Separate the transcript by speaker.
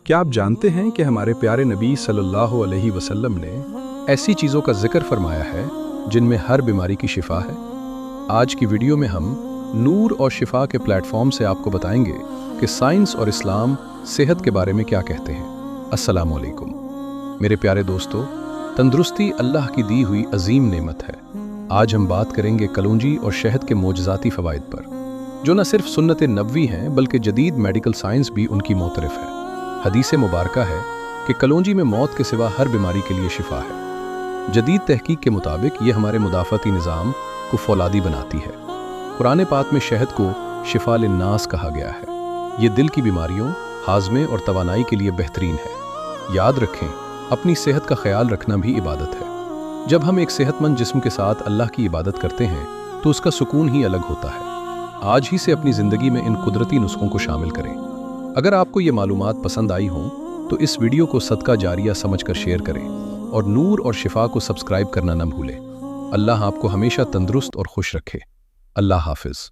Speaker 1: क्या आप जानते हैं कि हमारे प्यारे नबी सल्लल्लाहु अलैहि वसल्लम ने ऐसी चीज़ों का जिक्र फरमाया है जिनमें हर बीमारी की शिफा है। आज की वीडियो में हम नूर और शिफा के प्लेटफॉर्म से आपको बताएंगे कि साइंस और इस्लाम सेहत के बारे में क्या कहते हैं। अस्सलाम वालेकुम मेरे प्यारे दोस्तों, तंदुरुस्ती अल्लाह की दी हुई अजीम नेमत है। आज हम बात करेंगे कलौंजी और शहद के मोजज़ाती फ़वाइद पर, जो न सिर्फ सुन्नत नबवी हैं बल्कि जदीद मेडिकल साइंस भी उनकी मोतरफ़ है। हदीस मुबारका है कि कलौंजी में मौत के सिवा हर बीमारी के लिए शिफा है। जदीद तहकीक के मुताबिक ये हमारे मुदाफ़ती निज़ाम को फौलादी बनाती है। कुरान पाक में शहद को शिफा लिन्नास कहा गया है। ये दिल की बीमारियों, हाज़मे और तवानाई के लिए बेहतरीन है। याद रखें, अपनी सेहत का ख्याल रखना भी इबादत है। जब हम एक सेहतमंद जिस्म के साथ अल्लाह की इबादत करते हैं तो उसका सुकून ही अलग होता है। आज ही से अपनी ज़िंदगी में इन कुदरती नुस्खों को शामिल करें। अगर आपको ये मालूमात पसंद आई हों तो इस वीडियो को सदका जारिया समझकर शेयर करें और नूर और शिफा को सब्सक्राइब करना न भूलें। अल्लाह आपको हमेशा तंदुरुस्त और खुश रखे। अल्लाह हाफिज़।